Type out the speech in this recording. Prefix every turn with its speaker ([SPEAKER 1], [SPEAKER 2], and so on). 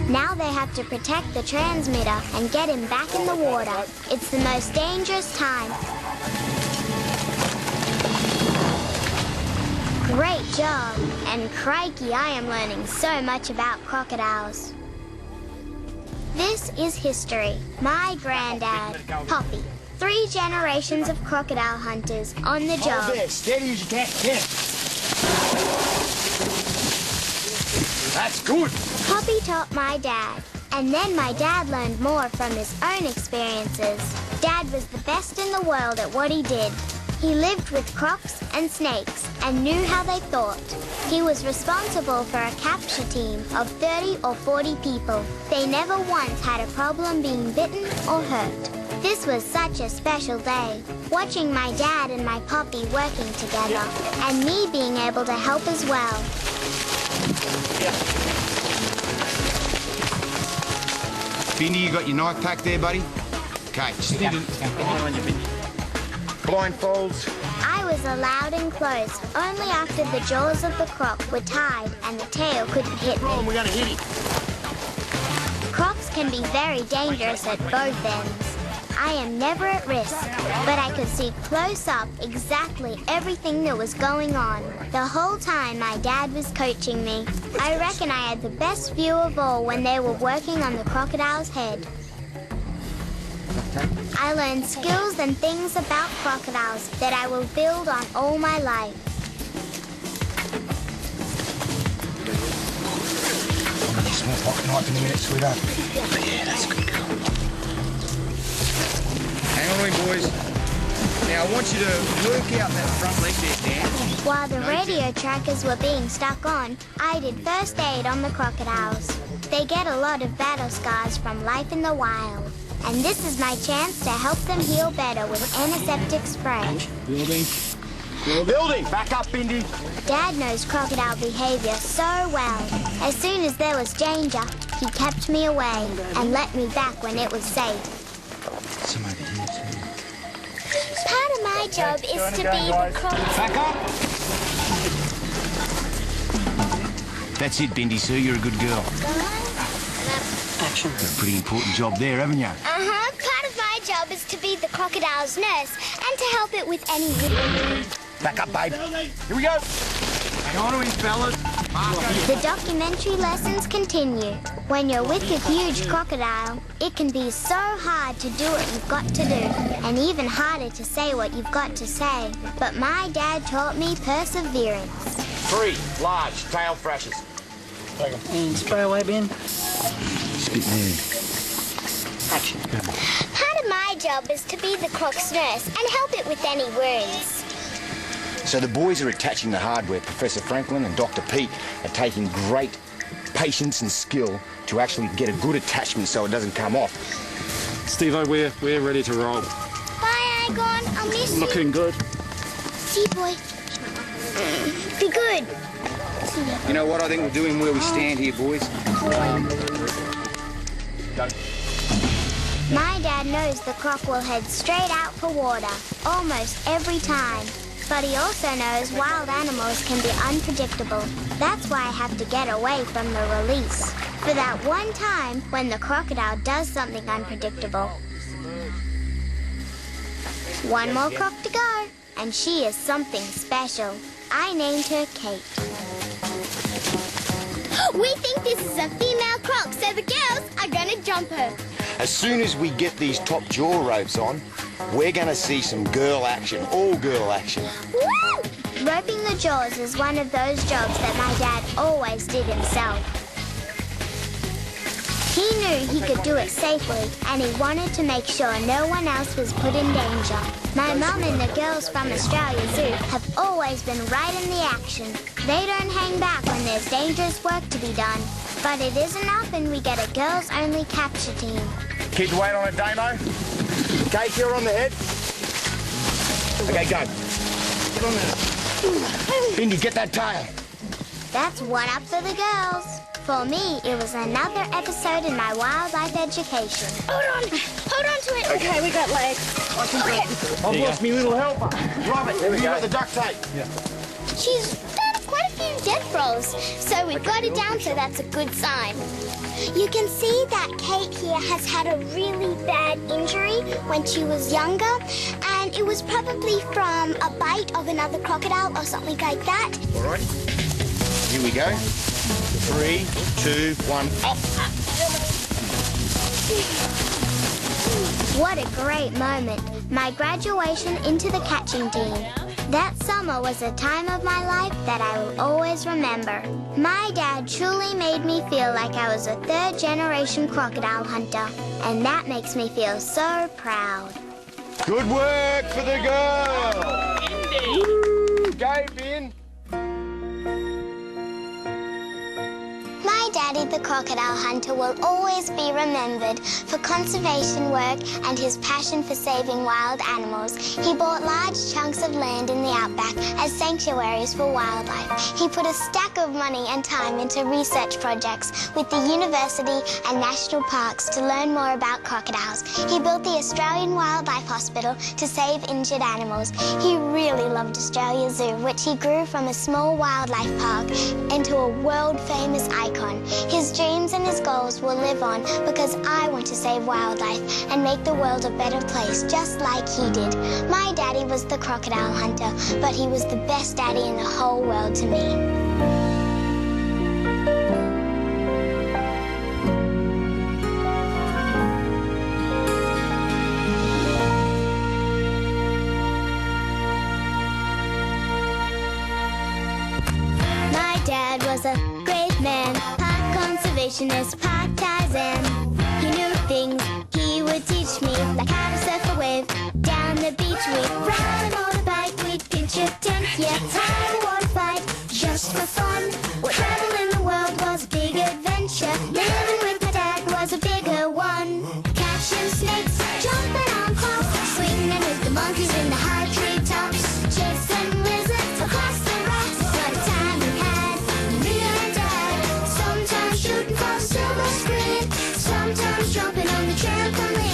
[SPEAKER 1] Now they have to protect the transmitter and get him back in the water. It's the most dangerous time. Great job. And crikey, I am learning so much about crocodiles. This is history. My granddad, Poppy. 3 generations of crocodile hunters on the job.
[SPEAKER 2] Hold there, steady as you can. Yeah. That's good.
[SPEAKER 1] Poppy taught my dad, and then my dad learned more from his own experiences. Dad was the best in the world at what he did. He lived with crocs and snakes and knew how they thought. He was responsible for a capture team of 30 or 40 people. They never once had a problem being bitten or hurt. This was such a special day, watching my dad and my Poppy working together, and me being able to help as well.
[SPEAKER 3] Bindy, you got your knife pack there, buddy? Okay, just need to...
[SPEAKER 2] Blindfolds.
[SPEAKER 1] I was allowed in close only after the jaws of the croc were tied and the tail couldn't hit me.
[SPEAKER 2] We're gonna hit him.
[SPEAKER 1] Crocs can be very dangerous at both ends. I am never at risk, but I could see close up exactly everything that was going on. The whole time my dad was coaching me. I reckon I had the best view of all when they were working on the crocodile's head. I learned skills and things about crocodiles that I will build on all my life.
[SPEAKER 2] Small pocket knife in a minute, sweetheart. Yeah, that's a good girl. Hang on to him, boys. Now, I want you to work out that front leg there, Dan.
[SPEAKER 1] While the radio trackers were being stuck on, I did first aid on the crocodiles. They get a lot of battle scars from life in the wild. And this is my chance to help them heal better with antiseptic spray.
[SPEAKER 2] Building! Back up, Bindy.
[SPEAKER 1] Dad knows crocodile behavior so well. As soon as there was danger, he kept me away and let me back when it was safe.
[SPEAKER 3] Some over here, too.
[SPEAKER 1] Part of my job is to be the crocodile.
[SPEAKER 2] Back up!
[SPEAKER 3] That's it, Bindy, sir. You're a good girl.
[SPEAKER 4] Action.
[SPEAKER 3] Got a pretty important job there, haven't you?
[SPEAKER 1] Uh-huh. Part of my job is to be the crocodile's nurse and to help it with any...
[SPEAKER 2] Back up, babe. Here we go. Hang on to him, fellas.
[SPEAKER 1] The documentary lessons continue. When you're with a huge crocodile, it can be so hard to do what you've got to do, and even harder to say what you've got to say. But my dad taught me perseverance.
[SPEAKER 2] 3 large tail thrashers. Take 'em.
[SPEAKER 4] And spray away, Ben.
[SPEAKER 3] Spit there.
[SPEAKER 4] Action.
[SPEAKER 1] Part of my job is to be the croc's nurse and help it with any wounds.
[SPEAKER 2] So the boys are attaching the hardware. Professor Franklin and Dr. Pete are taking great patience and skill to actually get a good attachment so it doesn't come off.
[SPEAKER 5] Steve-O, we're ready to roll.
[SPEAKER 1] Bye, Agon. I'll miss you.
[SPEAKER 5] Looking good.
[SPEAKER 1] See you, boy. Be good.
[SPEAKER 3] You know what? I think we're doing where we stand here, boys.
[SPEAKER 1] My dad knows the croc will head straight out for water, almost every time. But he also knows wild animals can be unpredictable. That's why I have to get away from the release. For that one time when the crocodile does something unpredictable. One more croc to go, and she is something special. I named her Kate. We think this is a female croc, so the girls are gonna jump her.
[SPEAKER 2] As soon as we get these top jaw ropes on, we're going to see some girl action, all girl action.
[SPEAKER 1] Woo! Roping the jaws is one of those jobs that my dad always did himself. He knew he could do it safely, and he wanted to make sure no one else was put in danger. My mum and the girls from Australia Zoo have always been right in the action. They don't hang back when there's dangerous work to be done. But it isn't often we get a girls-only capture team.
[SPEAKER 2] Keep the weight on it, Damo. Kate, you're on the head. Okay, go. Get on there. Bindy, get that tail.
[SPEAKER 1] That's one up for the girls. For me, it was another episode in my wildlife education.
[SPEAKER 4] Hold on to it. Okay, we got legs.
[SPEAKER 2] I've lost me little helper. Robert, have you got the duct tape?
[SPEAKER 1] She's done quite a few death rolls. So we've got it down, so that's a good sign. You can see that Kate here has had a really bad injury when she was younger, and it was probably from a bite of another crocodile or something like that.
[SPEAKER 2] Alrighty. Here we go. 3, 2, 1, up.
[SPEAKER 1] What a great moment. My graduation into the catching team. That summer was a time of my life that I will always remember. My dad truly made me feel like I was a third-generation crocodile hunter, and that makes me feel so proud.
[SPEAKER 2] Good work for the girl. Woo, go, Finn.
[SPEAKER 1] My daddy, the crocodile hunter, will always be remembered for conservation work and his passion for saving wild animals. He bought large chunks of land in the outback as sanctuaries for wildlife. He put a stack of money and time into research projects with the university and national parks to learn more about crocodiles. He built the Australian Wildlife Hospital to save injured animals. He really loved Australia Zoo, which he grew from a small wildlife park into a world-famous icon. His dreams and his goals will live on because I want to save wildlife and make the world a better place, just like he did. My daddy was the crocodile hunter, but he was the best daddy in the whole world to me. My dad was a great man, part conservationist, part Tarzan. He knew things he would teach me, like how to surf a wave down the beach. We'd ride a motorbike, we'd pitch a tent, yeah, tie a water fight just for fun. Well, traveling the world was a big adventure. Living with my dad was a bigger one. Catching snakes, jumping on clouds, swinging with the monkeys in the high tree tops, chasing lizards across the rocks. What a time we had, me and Dad. Sometimes shooting for a silver screen, sometimes jumping on the trampoline.